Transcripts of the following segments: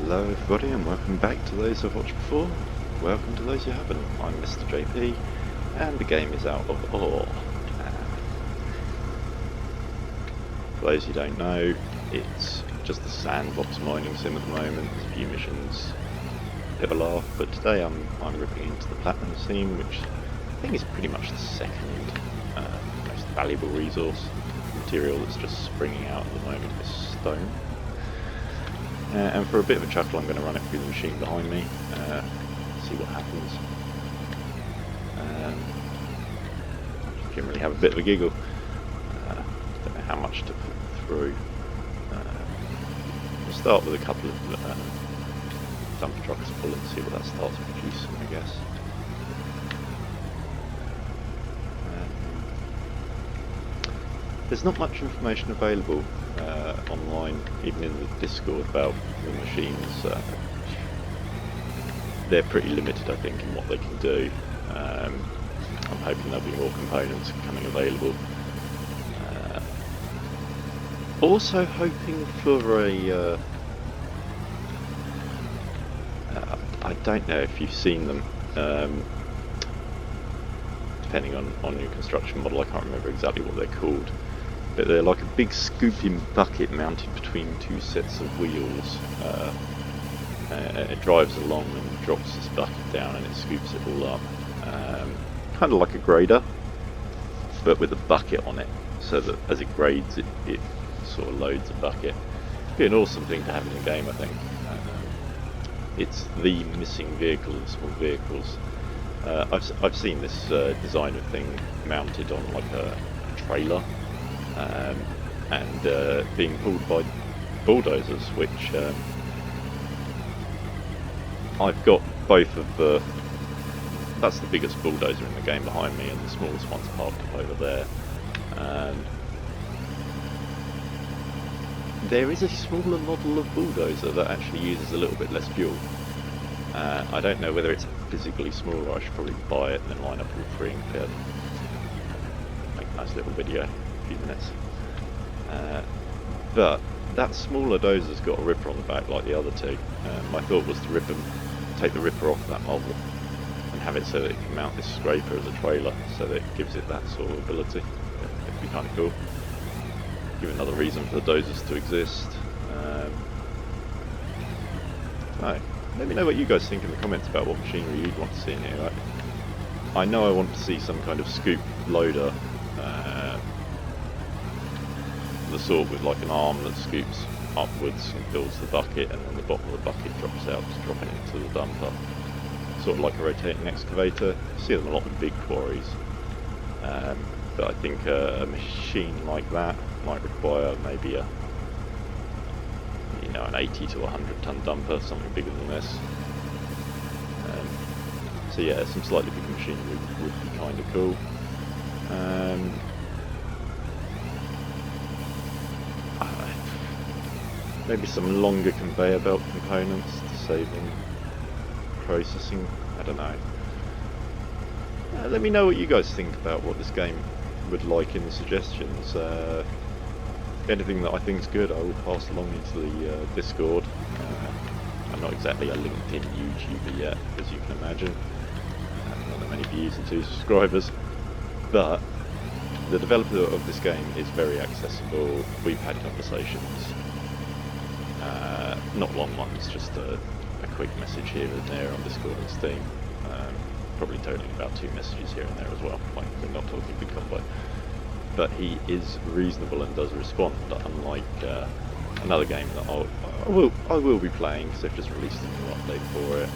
Hello everybody and welcome back to those who've watched before. Welcome to those who haven't. I'm Mr. JP and the game is out of ore. For those who don't know, it's just a sandbox mining sim at the moment. There's a few missions, a bit of a laugh, but today I'm ripping into the platinum seam, which I think is pretty much the second most valuable resource. The material that's just springing out at the moment is stone. And for a bit of a chuckle I'm going to run it through the machine behind me, see what happens. Generally have a bit of a giggle. Don't know how much to put through. We'll start with a couple of dump trucks full and see what that starts producing, I guess. There's not much information available online, even in the Discord, about the machines. They're pretty limited, I think, in what they can do. I'm hoping there'll be more components becoming available. Also hoping for a... I don't know if you've seen them. Depending on your construction model, I can't remember exactly what they're called. But they're like a big scooping bucket mounted between two sets of wheels. It drives along and drops this bucket down and it scoops it all up. Kind of like a grader, but with a bucket on it, so that as it grades it sort of loads a bucket. Be an awesome thing to have in the game, I think. It's the missing vehicle of small vehicles. I've seen this design of thing mounted on like a trailer. And being pulled by bulldozers, which I've got both of the... That's the biggest bulldozer in the game behind me, and the smallest one's parked up over there. There is a smaller model of bulldozer that actually uses a little bit less fuel. I don't know whether it's physically smaller. I should probably buy it and then line up all three and compare them. Make a nice little video. Few minutes. But that smaller dozer's got a ripper on the back like the other two. My thought was to take the ripper off that model and have it so that it can mount this scraper as a trailer, so that it gives it that sort of ability. It'd be kind of cool. Give another reason for the dozers to exist. Let me know what you guys think in the comments about what machinery you'd want to see in here. I know I want to see some kind of scoop loader. The sort with like an arm that scoops upwards and fills the bucket, and then the bottom of the bucket drops out to drop it into the dumper. Sort of like a rotating excavator. You see them a lot in big quarries. But I think a machine like that might require maybe an 80 to 100 ton dumper, something bigger than this. So yeah, some slightly bigger machinery would be kind of cool. Maybe some longer conveyor belt components to save on processing. I don't know. Let me know what you guys think about what this game would like in the suggestions. Anything that I think is good, I will pass along into the Discord. I'm not exactly a LinkedIn YouTuber yet, as you can imagine. Not that many views and 2 subscribers. But the developer of this game is very accessible. We've had conversations. Not long ones, just a quick message here and there on Discord and Steam. Probably totaling about 2 messages here and there as well. Like, we're not talking big combo. But he is reasonable and does respond, unlike another game that I will be playing, because they've just released a new update for it,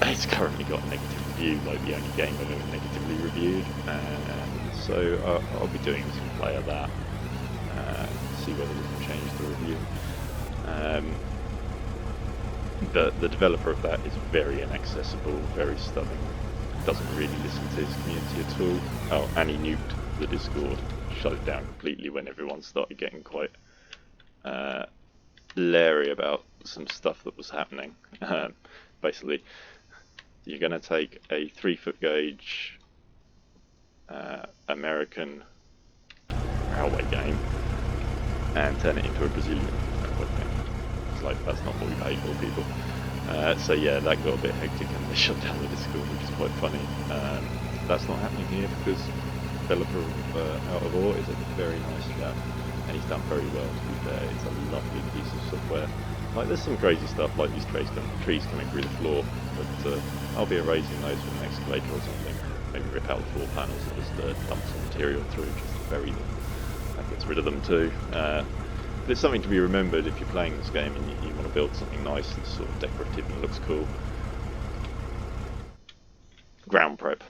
and it's currently got a negative review, like the only game I've ever negatively reviewed, and so I'll be doing some play of that, see whether we can change the review. But the developer of that is very inaccessible, very stubborn, doesn't really listen to his community at all. Oh, and he nuked the Discord, shut it down completely when everyone started getting quite leery about some stuff that was happening. Basically, you're going to take a 3-foot gauge American railway game and turn it into a Brazilian railway game. It's like, that's not what we pay for, people. So yeah, that got a bit hectic and they shut down the Discord, which is quite funny. That's not happening here because developer Out of Ore is a very nice chap, and he's done very well, to be fair. It's a lovely piece of software. Like, there's some crazy stuff, like these trees coming through the floor, but I'll be erasing those with an excavator or something. Maybe rip out the floor panels and just dump some material through, just to bury them. That gets rid of them too. But it's something to be remembered if you're playing this game and you want to build something nice that's sort of decorative and looks cool. Ground prep.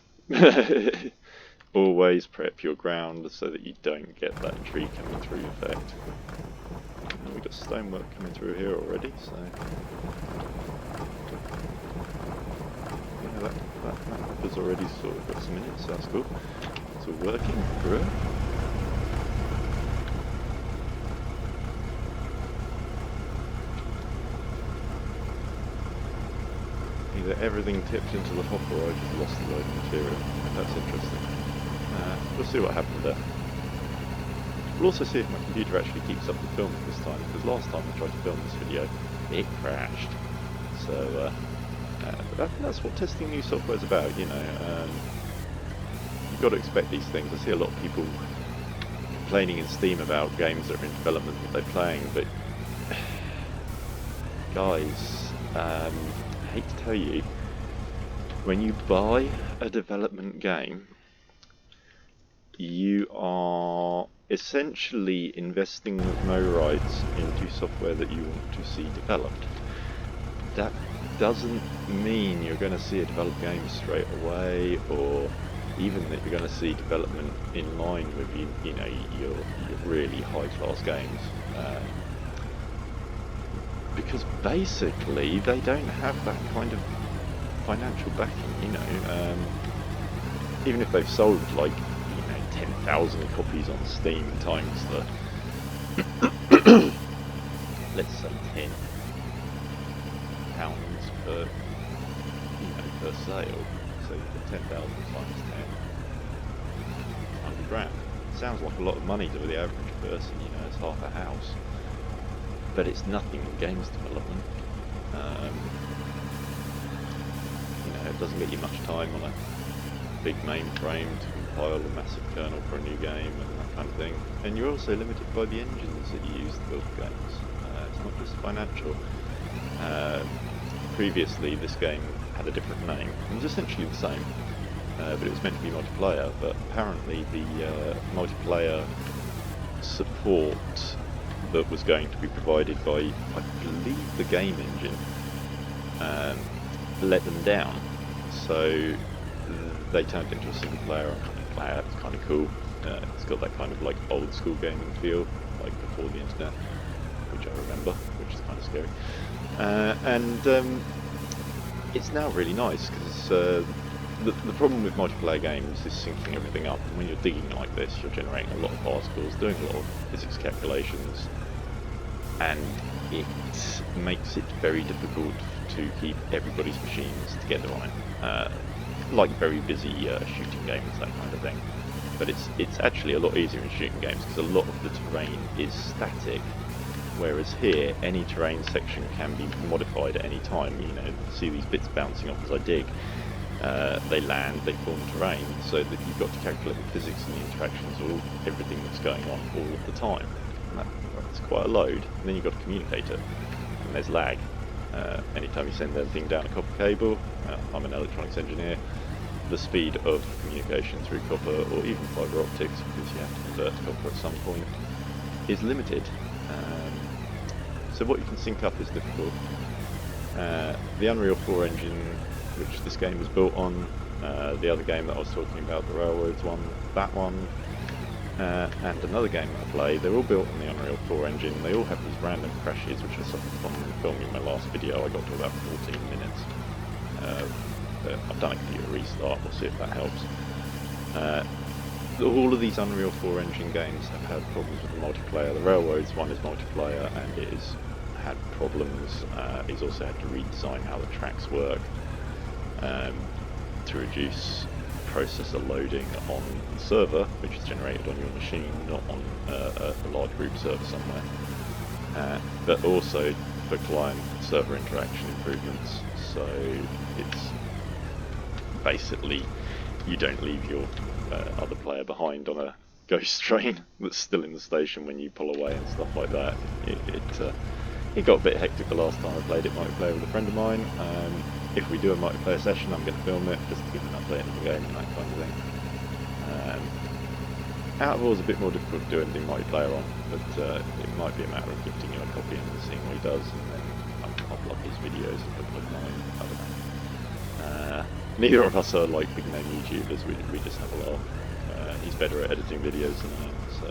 Always prep your ground so that you don't get that tree coming through effect. And we've got stonework coming through here already, so yeah, that has already sort of got some in it, so that's cool. It's all working, great. Either everything tipped into the hopper or I just lost a load of material. That's interesting. We'll see what happened there. We'll also see if my computer actually keeps up the film this time, because last time I tried to film this video, it crashed. So that's what testing new software is about, you know. You've got to expect these things. I see a lot of people complaining in Steam about games that are in development that they're playing, but guys, I hate to tell you, when you buy a development game, you are essentially investing with no rights into software that you want to see developed. That doesn't mean you're going to see a developed game straight away, or even that you're going to see development in line with you know your really high class games, because basically they don't have that kind of financial backing. You know, even if they've sold like 10,000 copies on Steam times the let's say £10 per sale, so 10,000 times 10, 100 grand. Sounds like a lot of money to the average person, you know, it's half a house, but it's nothing in games development. You know, it doesn't get you much time on a big mainframe to compile a massive kernel for a new game and that kind of thing. And you're also limited by the engines that you use to build games. It's not just financial. Previously this game had a different name. It was essentially the same, but it was meant to be multiplayer, but apparently the multiplayer support that was going to be provided by, I believe, the game engine let them down. So they turned into a single player. It's kind of cool. It's got that kind of like old school gaming feel, like before the internet, which I remember, which is kind of scary. And it's now really nice because the problem with multiplayer games is syncing everything up. And when you're digging like this, you're generating a lot of particles, doing a lot of physics calculations, and it makes it very difficult to keep everybody's machines together on it. Like very busy shooting games, that kind of thing. But it's actually a lot easier in shooting games because a lot of the terrain is static, whereas here any terrain section can be modified at any time. You know, see these bits bouncing off as I dig. They land, they form terrain, so that you've got to calculate the physics and the interactions of everything that's going on all of the time. And that's quite a load. And then you've got to communicate it, and there's lag. Anytime you send anything down a copper cable, I'm an electronics engineer, the speed of communication through copper or even fibre optics, because you have to convert to copper at some point, is limited. So what you can sync up is difficult. The Unreal 4 engine, which this game is built on, the other game that I was talking about, the Railroads one, that one, and another game that I play, they're all built on the Unreal 4 engine. They all have these random crashes, which I suffered from filming my last video. I got to about 14 minutes. I've done a computer restart, we'll see if that helps. All of these Unreal 4 engine games have had problems with the multiplayer. The Railroads one is multiplayer, and it has had problems. He's also had to redesign how the tracks work to reduce processor loading on the server, which is generated on your machine, not on a large group server somewhere. But also for client server interaction improvements. So it's basically you don't leave your other player behind on a ghost train that's still in the station when you pull away and stuff like that. It got a bit hectic the last time I played it multiplayer with a friend of mine. If we do a multiplayer session, I'm going to film it just to give an update of the game and that kind of thing. Out of War's a bit more difficult to do anything multiplayer on, but it might be a matter of gifting you a copy and seeing what he does, and then I'll upload his videos and upload mine. I don't know. Neither of us are like big name YouTubers. We just have a laugh. He's better at editing videos than I am, so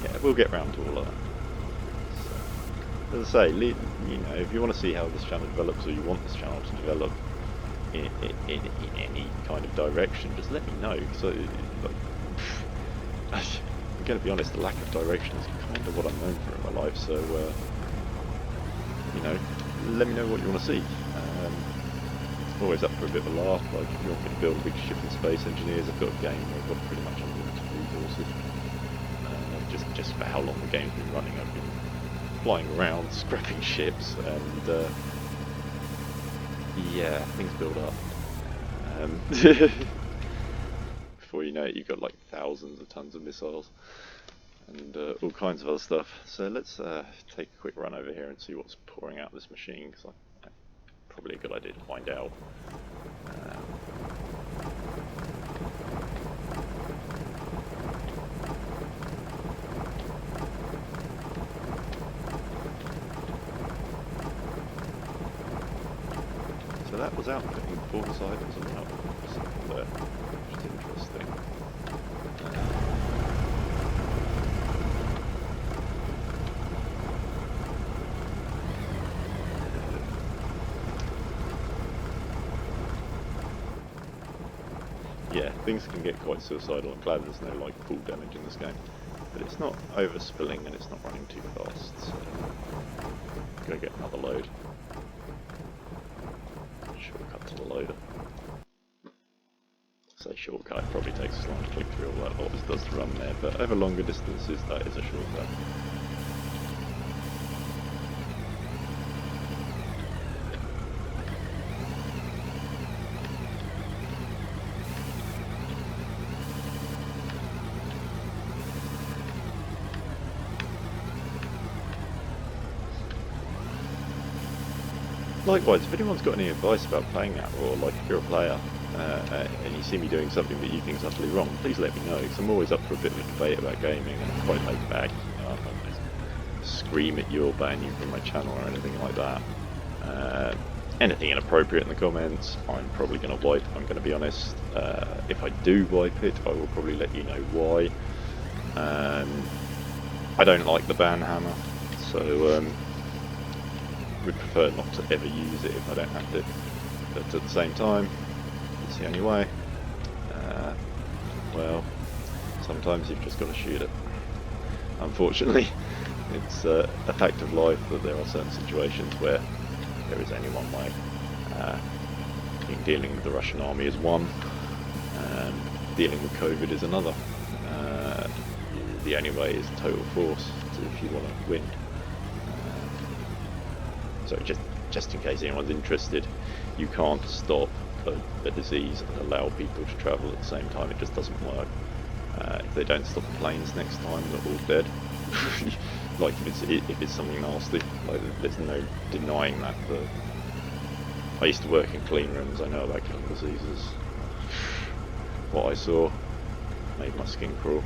yeah, we'll get round to all of that. So, as I say, you know, if you want to see how this channel develops, or you want this channel to develop in any kind of direction, just let me know. So, like, I'm going to be honest, the lack of direction is kind of what I'm known for in my life. So, you know, let me know what you want to see. Always up for a bit of a laugh. Like, if you want me to build a big ship in space engineers, I've got a game where I've got pretty much unlimited resources. Just for how long the game's been running, I've been flying around, scrapping ships, and yeah, things build up. Before you know it, you've got like thousands of tons of missiles and all kinds of other stuff. So let's take a quick run over here and see what's pouring out this machine, because probably a good idea to find out. So that was outputting before the site was allowed. Something there, which is interesting. Yeah, things can get quite suicidal. I'm glad there's no like full damage in this game, but it's not overspilling and it's not running too fast. So go get another load. Shortcut to the loader. Say shortcut, it probably takes as long to click through all that always does to run there, but over longer distances that is a shortcut. Likewise, if anyone's got any advice about playing that, or like if you're a player and you see me doing something that you think is utterly wrong, please let me know, because I'm always up for a bit of a debate about gaming, and I'm quite laid back. You know, I'm not going to scream at you or ban you from my channel or anything like that. Anything inappropriate in the comments, I'm probably going to wipe, I'm going to be honest. If I do wipe it, I will probably let you know why. I don't like the ban hammer, so would prefer not to ever use it if I don't have to, but at the same time, it's the only way. Well, sometimes you've just got to shoot it. Unfortunately, it's a fact of life that there are certain situations where there is only one way. I think dealing with the Russian army is one, dealing with COVID is another. The only way is total force if you want to win. So just in case anyone's interested, you can't stop a disease and allow people to travel at the same time. It just doesn't work. If they don't stop the planes next time, they're all dead. Like if it's something nasty, like there's no denying that. I used to work in clean rooms. I know about killing diseases. What I saw made my skin crawl.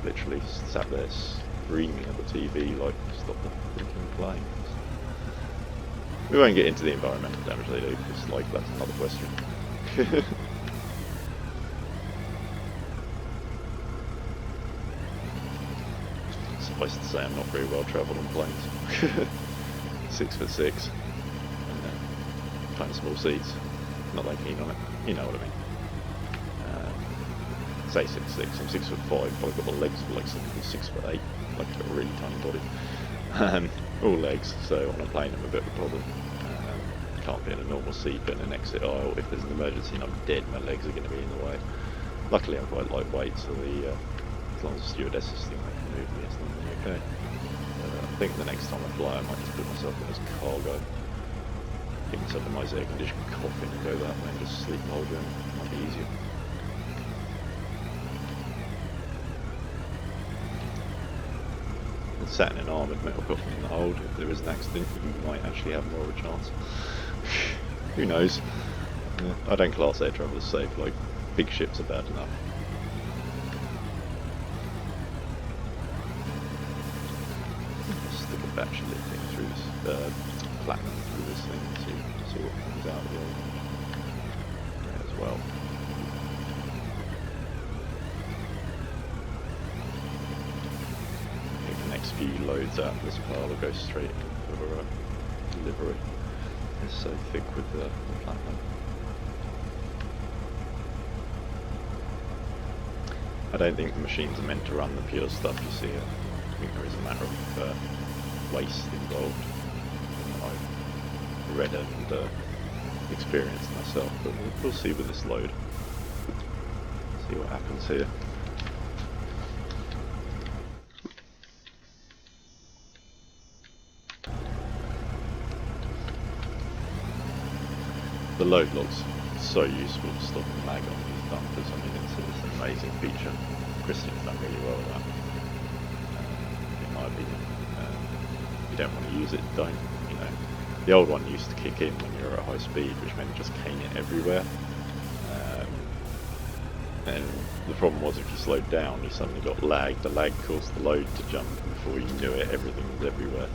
Literally sat there screaming at the TV like, stop the freaking planes. We won't get into the environmental damage they do, because like that's another question. Suffice to say, I'm not very well travelled on planes. 6'6", and kind of small seats. Not that keen on it. You know what I mean. Say 6'6", I'm 6'5", but I've got the legs of like something 6'8", like I've got a really tiny body. All legs, so on a plane I'm a bit of a problem. Can't be in a normal seat, but in an exit aisle, if there's an emergency and I'm dead, my legs are going to be in the way. Luckily I'm quite lightweight, so as long as the stewardesses think they can move me, it's normally okay. think the next time I fly I might just put myself in as cargo. Give myself a nice air-conditioned coffin and go that way and just sleep the whole journey. Might be easier. And sat in an armoured metal coffin in the hold, if there is an accident you might actually have more of a chance. Who knows? Yeah, I don't class air travel as safe, like big ships are bad enough. Stick a batch of thing through this, platinum through this thing and see what comes out of it as well. I think the next few loads out of this pile will go straight in for delivery. It's so thick with the platinum. I don't think the machines are meant to run the pure stuff you see. I think there is a matter of waste involved. I've read and experienced myself, but we'll see with this load. See what happens here. The load log's so useful for stopping lag on these bumpers. I mean, it's an amazing feature. Christian's done really well with that, in my opinion. If you don't want to use it, don't. You know, the old one used to kick in when you were at high speed, which meant just cane it everywhere. And the problem was if you slowed down, you suddenly got lag. The lag caused the load to jump, and before you knew it, everything was everywhere.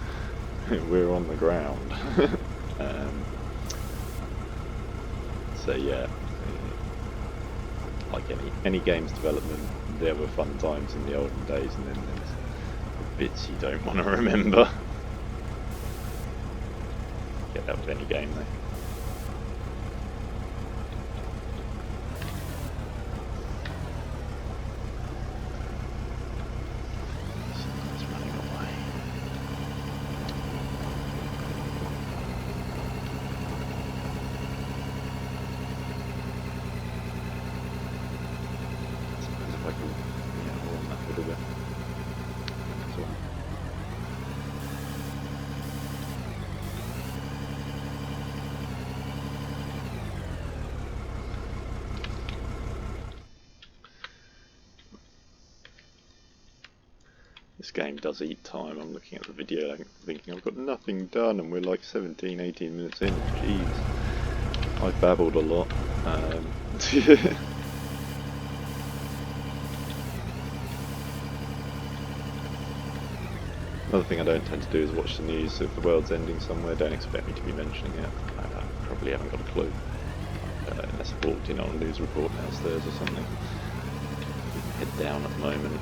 We're on the ground. So yeah, like any games development, there were fun times in the olden days, and then there's bits you don't want to remember. Get that with any game though. This game does eat time. I'm looking at the video thinking I've got nothing done, and we're like 17-18 minutes in. Jeez. I've babbled a lot. Another thing I don't tend to do is watch the news. So if the world's ending somewhere, don't expect me to be mentioning it. I probably haven't got a clue. Unless I've walked in on a news report downstairs or something. Head down at the moment.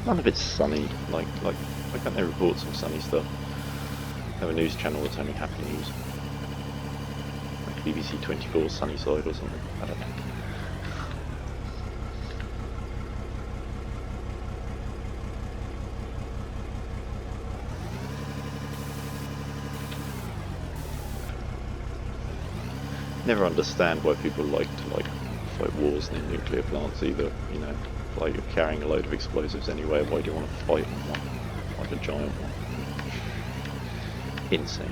None of it's sunny, like why can't they report some sunny stuff? Have a news channel that's only happy news. Like BBC 24 Sunny Side or something, I don't know. Never understand why people like to fight wars near nuclear plants either, you know. Like you're carrying a load of explosives anyway, why do you want to fight on one? Like a giant one. Insane.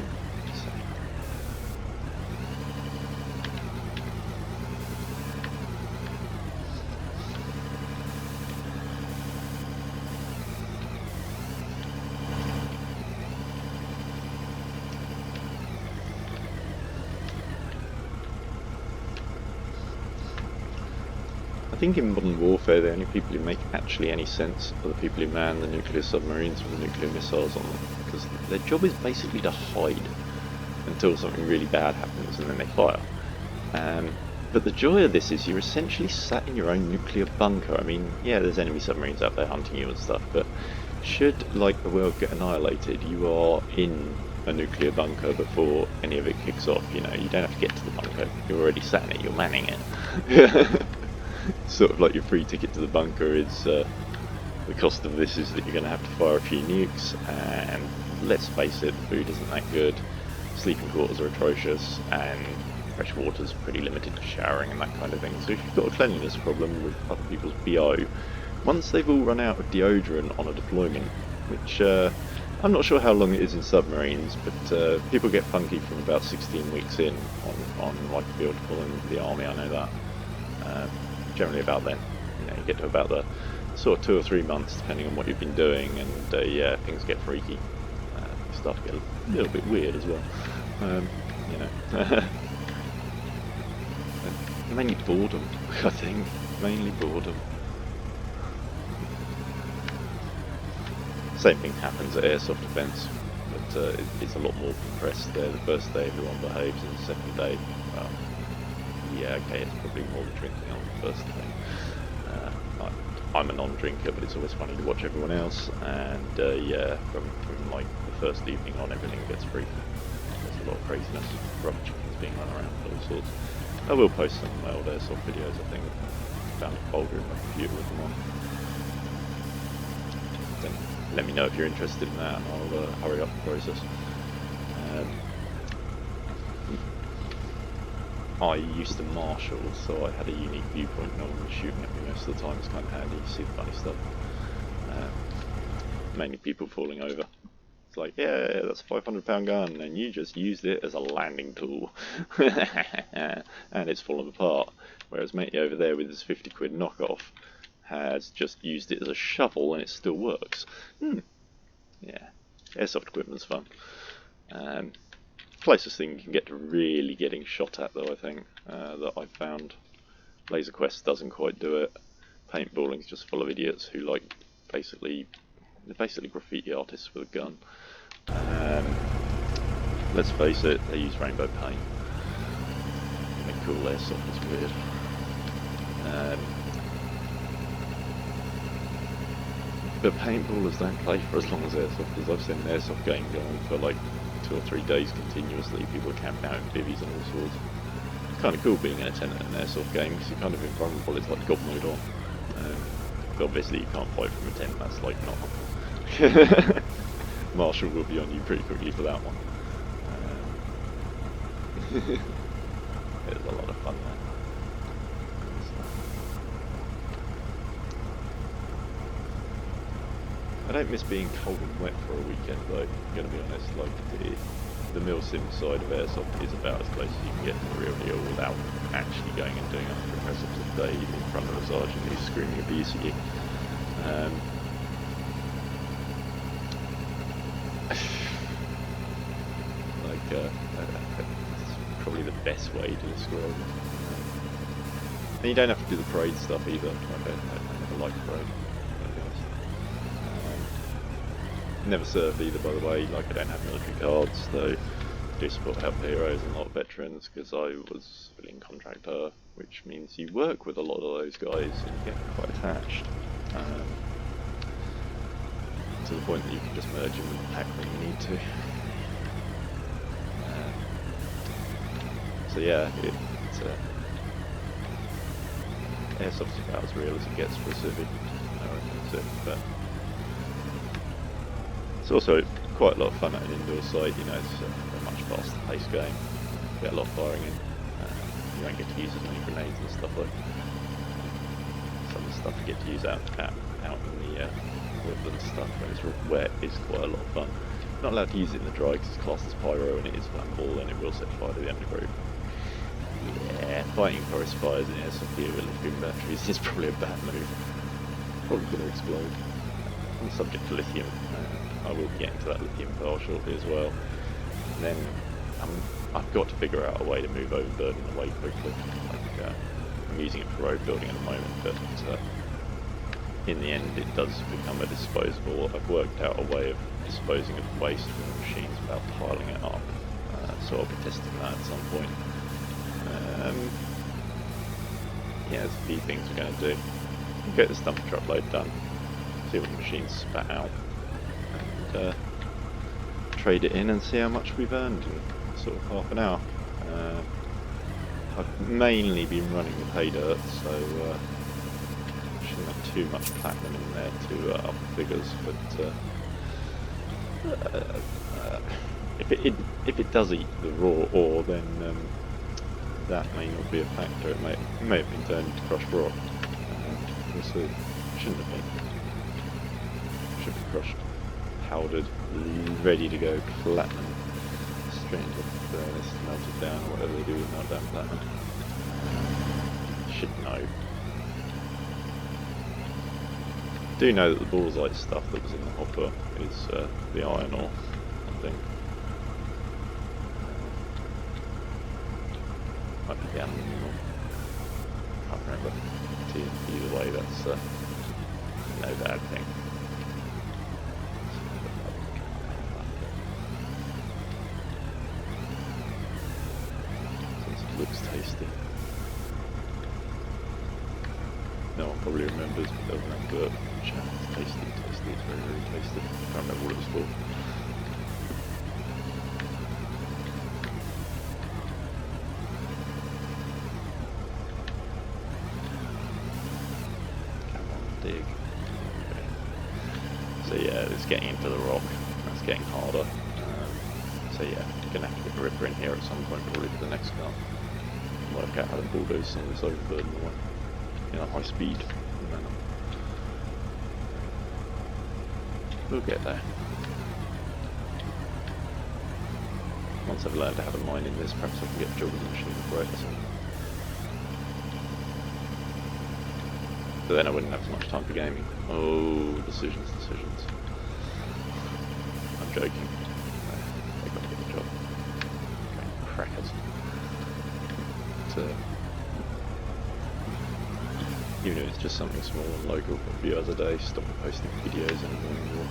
I think in modern warfare the only people who make actually any sense are the people who man the nuclear submarines with the nuclear missiles on them, because their job is basically to hide until something really bad happens and then they fire. But the joy of this is you're essentially sat in your own nuclear bunker. I mean, yeah, there's enemy submarines out there hunting you and stuff, but should like the world get annihilated, you are in a nuclear bunker before any of it kicks off. You know, you don't have to get to the bunker, you're already sat in it, you're manning it. Sort of like your free ticket to the bunker is the cost of this is that you're going to have to fire a few nukes, and let's face it, the food isn't that good, sleeping quarters are atrocious, and fresh water's pretty limited for showering and that kind of thing. So if you've got a cleanliness problem with other people's BO, once they've all run out of deodorant on a deployment, which I'm not sure how long it is in submarines, but people get funky from about 16 weeks in on like field deployment with the army, I know that. Generally about then, you know, you get to about the sort of 2 or 3 months depending on what you've been doing, and yeah, things get freaky. You start to get a little bit weird as well, you know. Mainly boredom, I think. Mainly boredom. Same thing happens at airsoft events, but it's a lot more compressed there. The first day everyone behaves, and the second day, well, yeah, okay, it's probably more the drinking on the first day. I'm a non-drinker, but it's always funny to watch everyone else, and yeah, from like the first evening on, everything gets freaky. There's a lot of craziness, rubber chickens being run around, all sorts. I will post some of my old airsoft videos, I think. I found a folder in my computer with them on. Then let me know if you're interested in that, and I'll hurry up the process. I used to marshal, so I had a unique viewpoint. No one was shooting at me most of the time. It's kind of handy. You see the funny stuff. Mainly people falling over. It's like, yeah, that's a £500 gun, and you just used it as a landing tool, and it's fallen apart. Whereas matey over there with his 50 quid knockoff has just used it as a shovel, and it still works. Yeah, airsoft equipment's fun. Closest thing you can get to really getting shot at, though, I think, that I've found. Laser Quest doesn't quite do it. Paintballing's just full of idiots who like they're basically graffiti artists with a gun. Let's face it, they use rainbow paint. Make cool airsoft is weird. But paintballers don't play for as long as airsofters. I've seen an airsoft game go on for like 2 or 3 days continuously. People are camping out in bivvies and all sorts. It's kind of cool being in a tent at an airsoft game because you're kind of invulnerable. It's like God mode on. But obviously you can't fight from a tent. That's like not. Marshall will be on you pretty quickly for that one. It's a lot of fun there. I don't miss being cold and wet for a weekend though, I'm going to be honest. Like, the milsim side of airsoft is about as close as you can get to the real deal without actually going and doing 100 press-ups a day in front of a sergeant who's screaming abuse at you. It's probably the best way to describe it. And you don't have to do the parade stuff either. Like, I never liked parade. Never served either, by the way. Like, I don't have military cards, though I do support Help Heroes and a lot of veterans because I was civilian contractor, which means you work with a lot of those guys and you get quite attached. To the point that you can just merge in with the pack when you need to. So yeah, it's airsoft's about as real as it gets for a civvy, I reckon, but it's also quite a lot of fun at an indoor site. You know, it's a much faster paced game. You get a lot of firing in. You don't get to use as many grenades and stuff like that. Some of the stuff you get to use out in the woodland stuff when it's wet is quite a lot of fun. Not allowed to use it in the dry because it's classed as pyro and it is flammable and it will set fire to the undergrowth. Yeah, fighting forest fires in airsoft gear with lithium batteries is probably a bad move. Probably going to explode. On the subject to lithium, I will be getting to that lithium pile shortly as well. And then I've got to figure out a way to move overburden away quickly. Like, I'm using it for road building at the moment, but in the end it does become a disposable. I've worked out a way of disposing of waste from the machines without piling it up, so I'll be testing that at some point. Yeah, there's a few things we're going to do. Get this dumper truck load done, see what the machines spat out, and trade it in and see how much we've earned in sort of half an hour. I've mainly been running the Paydirt, so shouldn't have too much platinum in there to up the figures, but if it does eat the raw ore, then that may not be a factor. It may have been turned into crushed rock. We'll see. Shouldn't have been. Should be crushed, powdered, ready to go platinum. Straight into the furnace, melted down, or whatever they do with melt down platinum. Should know. Do know that the bauxite stuff that was in the hopper is the iron ore, I think. Might be the aluminium. Can't remember. Either way, that's no bad thing. It looks tasty. No one probably remembers, but there was an advert. It's tasty, tasty, it's very, very tasty. Can't remember what it was for. Come on, dig. Okay. So yeah, it's getting into the rock. That's getting harder. So yeah, you're gonna have to get the ripper in here at some point, probably for the next car. Work out how to bulldoze some of this overburden away in a high speed manner. We'll get there. Once I've learned how to mine in this, perhaps I can get the job of the machine correct. But then I wouldn't have as much time for gaming. Oh, decisions. I'm joking. They've got to get the job. Okay, crackers. Even if it's just something small and local, a few hours a day, stop posting videos anymore.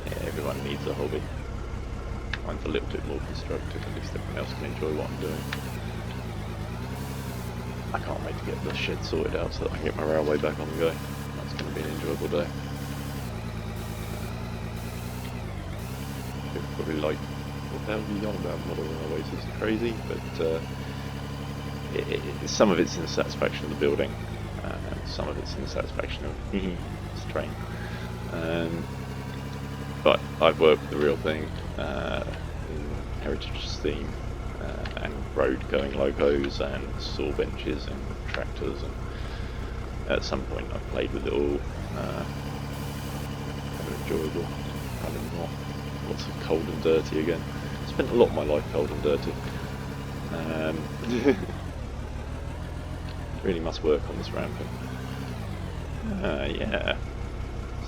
Yeah, everyone needs a hobby. Mine's a little bit more constructive, at least everyone else can enjoy what I'm doing. I can't wait to get the shed sorted out so that I can get my railway back on the go. That's going to be an enjoyable day. People probably like, what the hell are you on about model railways? It's crazy, but some of it's in the satisfaction of the building, and some of it's in the satisfaction of it's a train. But I've worked with the real thing in heritage theme and road going locos and saw benches and tractors, and at some point I've played with it all. Kind of enjoyable, kind of not. Lots of cold and dirty again. Spent a lot of my life cold and dirty. Really must work on this ramping. Yeah.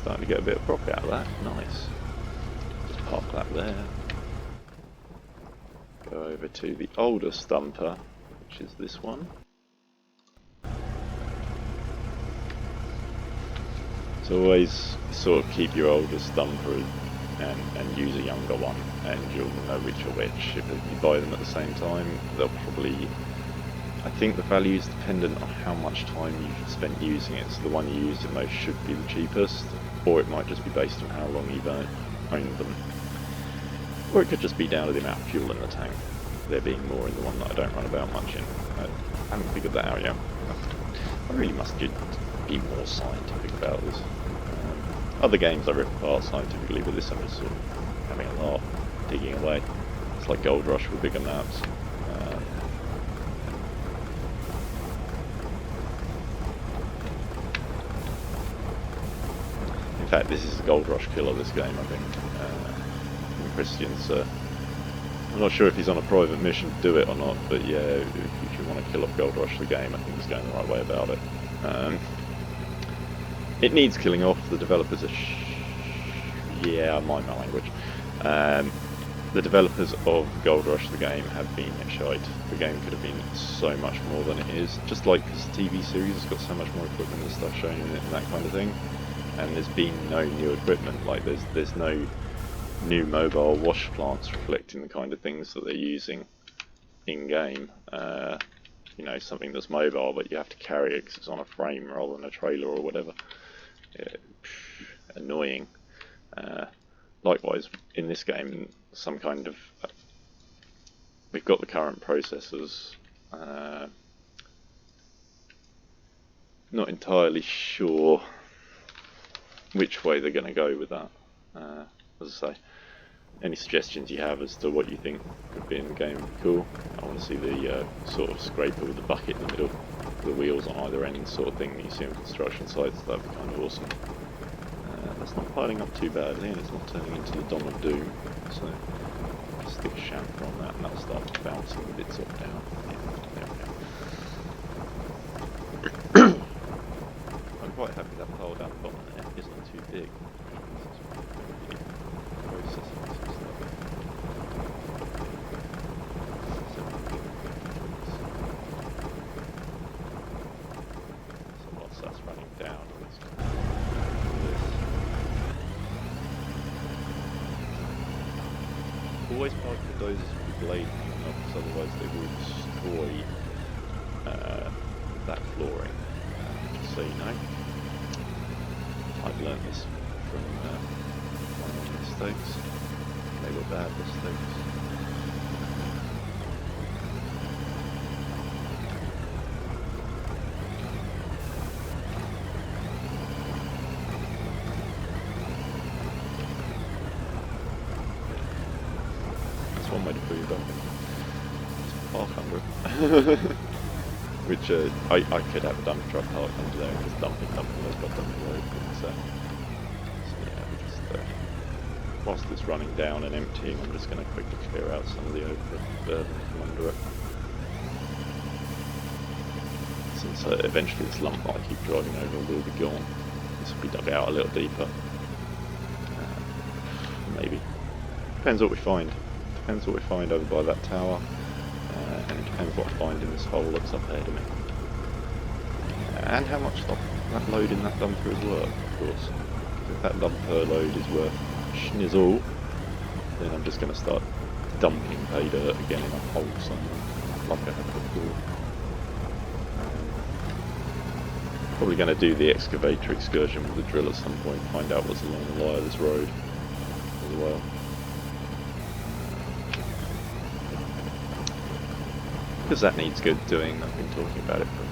Starting to get a bit of profit out of that. Nice. Just park that there. Go over to the older stumper, which is this one. So always sort of keep your older stumper and use a younger one, and you'll know which are which. If you buy them at the same time, they'll probably... I think the value is dependent on how much time you've spent using it, so the one you use the most should be the cheapest, or it might just be based on how long you've owned them. Or it could just be down to the amount of fuel in the tank, there being more in the one that I don't run about much in. I haven't figured that out yet. I really must be more scientific about this. Other games I rip apart scientifically, but this I'm just sort of having a laugh, digging away. It's like Gold Rush with bigger maps. In fact, this is a Gold Rush killer, this game, I think. Christian's... I'm not sure if he's on a private mission to do it or not, but yeah, if you want to kill off Gold Rush the game, I think he's going the right way about it. It needs killing off. The developers are yeah, mind my language. The developers of Gold Rush the game have been shite. The game could have been so much more than it is. Just like this TV series has got so much more equipment and stuff shown in it and that kind of thing. And there's been no new equipment. Like there's no new mobile wash plants reflecting the kind of things that they're using in game. You know, something that's mobile, but you have to carry it because it's on a frame rather than a trailer or whatever. Annoying. Likewise, in this game, some kind of... we've got the current processors. Not entirely sure which way they're going to go with that. As I say, any suggestions you have as to what you think would be in the game would be cool. I want to see the sort of scraper with the bucket in the middle, the wheels on either end sort of thing that you see on construction sites. That'd be kind of awesome. That's not piling up too badly, and it's not turning into the Dom of Doom, so just stick a chamfer on that and that'll start bouncing the bits up down. Yeah, there we go. I'm quite happy that pile down the bottom there isn't too big. Processing some stuff. So whilst that's running down, let's do this. Always park the dozers with the blade hanging off, because otherwise they will destroy that flooring. Just so you know, I've learned this from my own mistakes. They were bad mistakes. One way to prove dumping. Park under it. Which I could have a dump truck parked under there and just dumping, I've got dumping road. So yeah, we just whilst it's running down and emptying, I'm just going to quickly clear out some of the overburden from under it. Since eventually this lump that I keep driving over will be gone, this will be dug out a little deeper. Maybe. Depends what we find. Depends what we find over by that tower, and it depends what I find in this hole that's up ahead of me. And how much that load in that dumper is worth, of course. If that dumper load is worth schnizzle, then I'm just going to start dumping Paydirt again in a hole somewhere, like I have before. Probably going to do the excavator excursion with the drill at some point, find out what's along the lie of this road as well. Because that needs good doing. I've been talking about it for a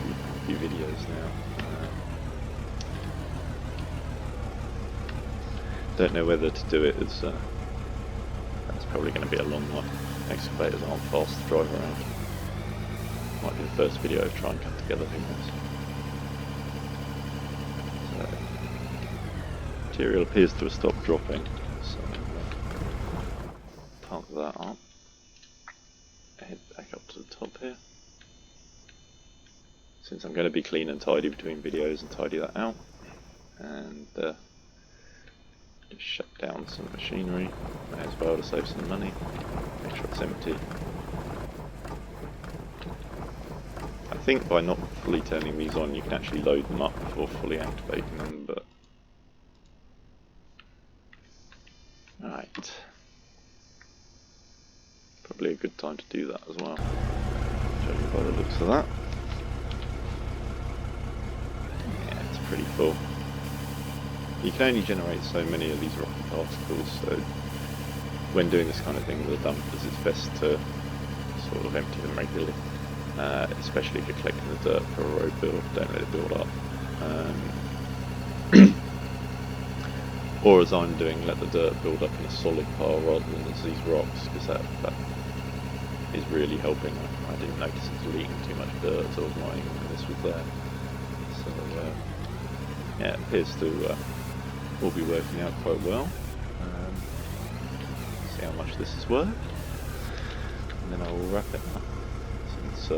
few videos now. Don't know whether to do it as that's probably going to be a long one. Excavators aren't fast to drive around. Might be the first video to try and cut together, who knows. So, material appears to have stopped dropping, so park that up. Head back up to the top here. Since I'm going to be clean and tidy between videos, and tidy that out, and just shut down some machinery. May as well to save some money. Make sure it's empty. I think by not fully turning these on, you can actually load them up before fully activating them. But right. Probably a good time to do that as well. Show you by the looks of that. Yeah, it's pretty full. You can only generate so many of these rocky particles, so when doing this kind of thing with the dumpers, it's best to sort of empty them regularly. Especially if you're collecting the dirt for a road build, don't let it build up. Or as I'm doing, let the dirt build up in a solid pile rather than as these rocks, because that is really helping. I didn't notice it was leaking too much dirt as I was mining when this was there. So yeah, it appears to all be working out quite well. See how much this is worth, and then I will wrap it up. Since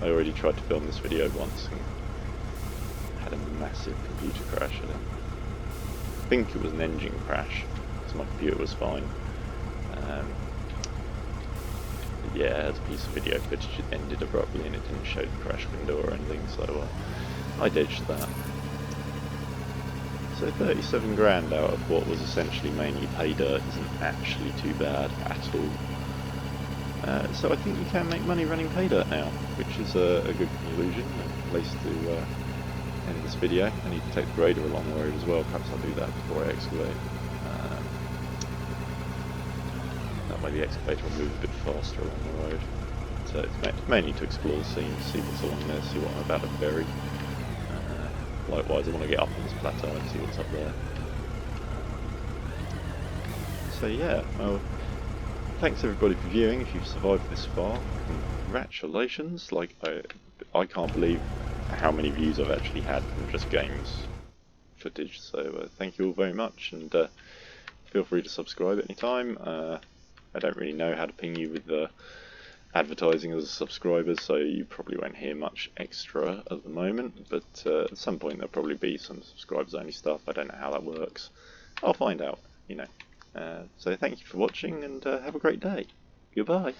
I already tried to film this video once and had a massive computer crash at it. I think it was an engine crash, because my computer was fine. Yeah, as a piece of video footage, it ended abruptly and it didn't show the crash window or anything, so I ditched that. So 37 grand out of what was essentially mainly Paydirt isn't actually too bad at all. So I think you can make money running Paydirt now, which is a good conclusion, a place to end this video. I need to take the grader along the road as well, perhaps I'll do that before I excavate. That way the excavator will move a bit faster along the road. So it's mainly to explore the scene, see what's along there, see what I'm about to bury. Likewise, I want to get up on this plateau and see what's up there. So yeah, well, thanks everybody for viewing. If you've survived this far, congratulations. Like, I can't believe how many views I've actually had from just games footage. So thank you all very much, and feel free to subscribe at any time. I don't really know how to ping you with the advertising as a subscriber, so you probably won't hear much extra at the moment, but at some point there'll probably be some subscribers only stuff. I don't know how that works. I'll find out, you know. So thank you for watching, and have a great day. Goodbye.